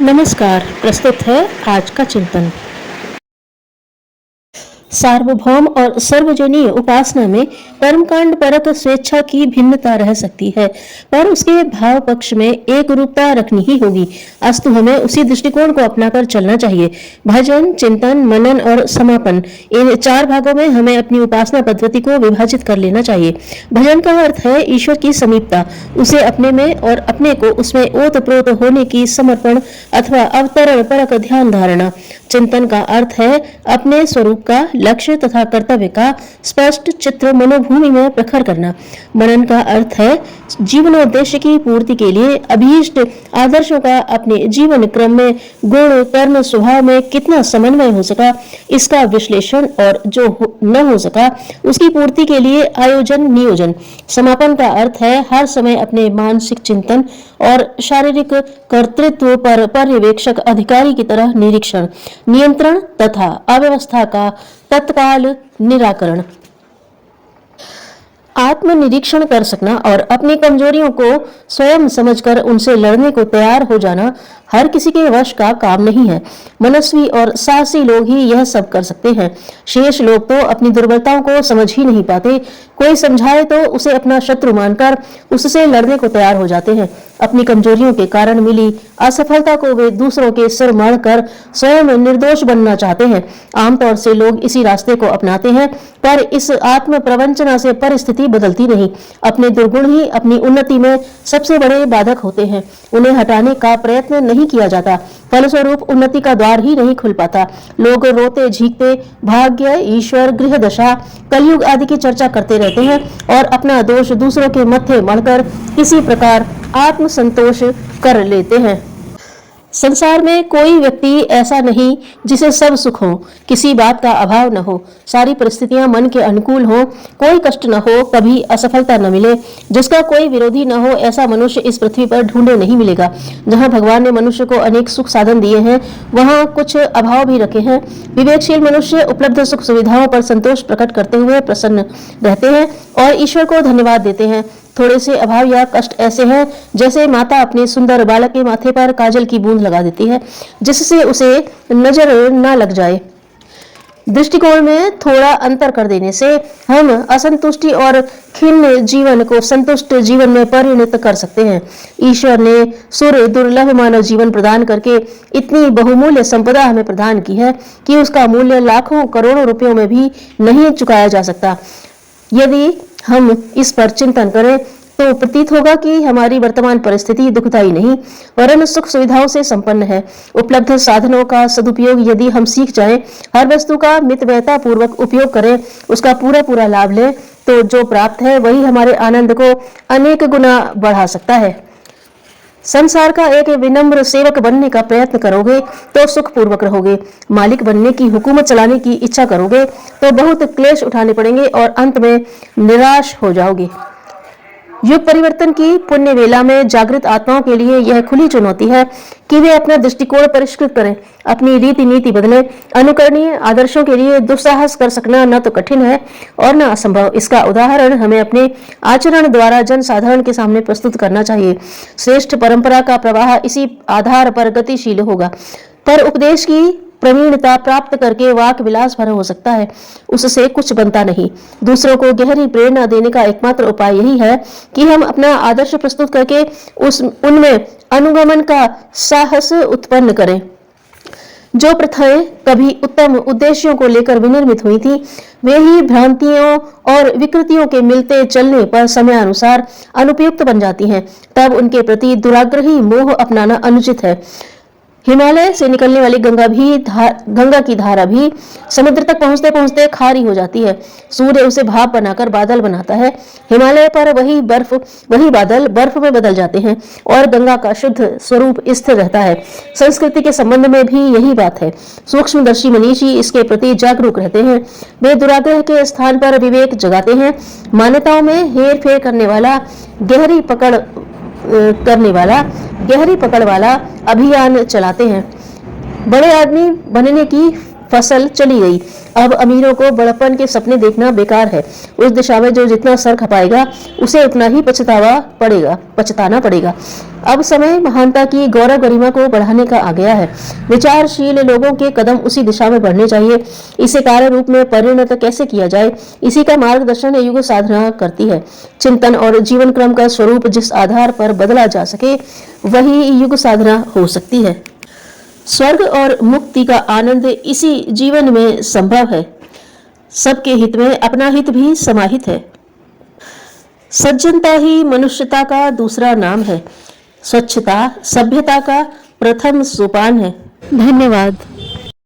नमस्कार। प्रस्तुत है आज का चिंतन। सार्वभौम और सर्वजनीय उपासना में कर्मकांड परक स्वेच्छा की भिन्नता रह सकती है, पर उसके भाव पक्ष में एक रूपता रखनी ही होगी। अस्तु हमें उसी दृष्टिकोण को अपनाकर चलना चाहिए। भजन, चिंतन, मनन और समापन, इन 4 भागों में हमें अपनी उपासना पद्धति को विभाजित कर लेना चाहिए। भजन का अर्थ है ईश्वर की समीपता, उसे अपने में और अपने को उसमें ओतप्रोत होने की समर्पण अथवा अवतरण परक ध्यान धारणा। चिंतन का अर्थ है अपने स्वरूप का, लक्ष्य तथा कर्तव्य का स्पष्ट चित्र मनोभूमि में प्रखर करना। मनन का अर्थ है जीवनोद्देश्य की पूर्ति के लिए अभीष्ट आदर्शों का अपने जीवन क्रम में गुण, कर्म, स्वभाव में कितना समन्वय हो सका, इसका विश्लेषण, और जो न हो सका उसकी पूर्ति के लिए आयोजन, नियोजन। समापन का अर्थ है हर समय अपने मानसिक चिंतन और शारीरिक कर्तृत्व पर पर्यवेक्षक अधिकारी की तरह निरीक्षण, नियंत्रण तथा अव्यवस्था का तत्काल निराकरण। आत्मनिरीक्षण कर सकना और अपनी कमजोरियों को स्वयं समझकर उनसे लड़ने को तैयार हो जाना हर किसी के वश का काम नहीं है। मनस्वी और साहसी लोग ही यह सब कर सकते हैं। शेष लोग तो अपनी दुर्बलताओं को समझ ही नहीं पाते। कोई समझाए तो उसे अपना शत्रु मानकर उससे लड़ने को तैयार हो जाते हैं। अपनी कमजोरियों के कारण मिली असफलता को वे दूसरों के सिर मारकर स्वयं निर्दोष बनना चाहते हैं। आमतौर से लोग इसी रास्ते को अपनाते हैं, पर इस आत्म प्रवंचना से परिस्थिति बदलती नहीं। अपने दुर्गुण ही अपनी उन्नति में सबसे बड़े बाधक होते हैं। उन्हें हटाने का प्रयत्न नहीं किया जाता, फलस्वरूप उन्नति का द्वार ही नहीं खुल पाता। लोग रोते झीकते भाग्य, ईश्वर, गृह दशा, कलयुग आदि की चर्चा करते रहते हैं और अपना दोष दूसरों के मत्थे मढ़कर किसी प्रकार आत्म संतोष कर लेते हैं। संसार में कोई व्यक्ति ऐसा नहीं जिसे सब सुख हो, किसी बात का अभाव न हो, सारी परिस्थितियां मन के अनुकूल हो, कोई कष्ट न हो, कभी असफलता न मिले, जिसका कोई विरोधी न हो, ऐसा मनुष्य इस पृथ्वी पर ढूंढे नहीं मिलेगा। जहां भगवान ने मनुष्य को अनेक सुख साधन दिए हैं, वहां कुछ अभाव भी रखे हैं। विवेकशील मनुष्य उपलब्ध सुख सुविधाओं पर संतोष प्रकट करते हुए प्रसन्न रहते हैं और ईश्वर को धन्यवाद देते हैं। थोड़े से अभाव या कष्ट ऐसे हैं जैसे माता अपने सुंदर बालक के माथे पर काजल की बूंद लगा देती है, जिससे उसे नजर न लग जाए। दृष्टिकोण में थोड़ा अंतर कर देने से हम असंतुष्टि और खिन्न जीवन को संतुष्ट जीवन में परिणत कर सकते हैं। ईश्वर ने सुर दुर्लभ मानव जीवन प्रदान करके इतनी बहुमूल्य संपदा हमें प्रदान की है कि उसका मूल्य लाखों करोड़ों रुपयों में भी नहीं चुकाया जा सकता। यदि हम इस पर चिंतन करें तो प्रतीत होगा कि हमारी वर्तमान परिस्थिति दुखदायी नहीं, वरन सुख सुविधाओं से संपन्न है। उपलब्ध साधनों का सदुपयोग यदि हम सीख जाएं, हर वस्तु का मितव्ययता पूर्वक उपयोग करें, उसका पूरा पूरा लाभ लें, तो जो प्राप्त है वही हमारे आनंद को अनेक गुना बढ़ा सकता है। संसार का एक विनम्र सेवक बनने का प्रयत्न करोगे तो सुखपूर्वक रहोगे। मालिक बनने की, हुकूमत चलाने की इच्छा करोगे तो बहुत क्लेश उठाने पड़ेंगे और अंत में निराश हो जाओगे। युग परिवर्तन की पुण्य वेला में जागृत आत्माओं के लिए यह खुली चुनौती है कि वे अपना दृष्टिकोण परिष्कृत करें, अपनी रीति नीति बदलें। अनुकरणीय आदर्शों के लिए दुस्साहस कर सकना न तो कठिन है और न असंभव। इसका उदाहरण हमें अपने आचरण द्वारा जन साधारण के सामने प्रस्तुत करना चाहिए। श्रेष्ठ परंपरा का प्रवाह इसी आधार पर गतिशील होगा, पर उपदेश की प्रवीणता प्राप्त करके वाक विलास भर हो सकता है, उससे कुछ बनता नहीं। दूसरों को गहरी प्रेरणा देने का एकमात्र उपाय यही है कि हम अपना आदर्श प्रस्तुत करके उनमें अनुगमन का साहस उत्पन्न करें। जो प्रथाएं कभी उत्तम उद्देश्यों को लेकर विनिर्मित हुई थी, वे ही भ्रांतियों और विकृतियों के मिलते चलने पर समयानुसार अनुपयुक्त बन जाती हैं। तब उनके प्रति दुराग्रही मोह अपनाना अनुचित है। हिमालय से निकलने वाली गंगा की धारा भी समुद्र तक पहुंचते पहुंचते खारी हो जाती है। सूर्य उसे भाप बनाकर बादल बनाता है। हिमालय पर वही बादल बर्फ में बदल जाते हैं और गंगा का शुद्ध स्वरूप स्थिर रहता है। संस्कृति के संबंध में भी यही बात है। सूक्ष्मदर्शी मनीषी इसके प्रति जागरूक रहते हैं। वे दुराग्रह के स्थान पर विवेक जगाते हैं। मान्यताओं में हेर फेर करने वाला गहरी पकड़ वाला अभियान चलाते हैं। बड़े आदमी बनने की फसल चली गई। अब अमीरों को बड़प्पन के सपने देखना बेकार है। उस दिशा में जो जितना सर खपाएगा उसे उतना ही पछताना पड़ेगा। अब समय महानता की गौरव गरिमा को बढ़ाने का आ गया है। विचारशील लोगों के कदम उसी दिशा में बढ़ने चाहिए। इसे कार्य रूप में परिणत कैसे किया जाए, इसी का मार्गदर्शन युग साधना करती है। चिंतन और जीवन क्रम का स्वरूप जिस आधार पर बदला जा सके, वही युग साधना हो सकती है। स्वर्ग और मुक्ति का आनंद इसी जीवन में संभव है। सबके हित में अपना हित भी समाहित है। सज्जनता ही मनुष्यता का दूसरा नाम है। स्वच्छता सभ्यता का प्रथम सोपान है। धन्यवाद।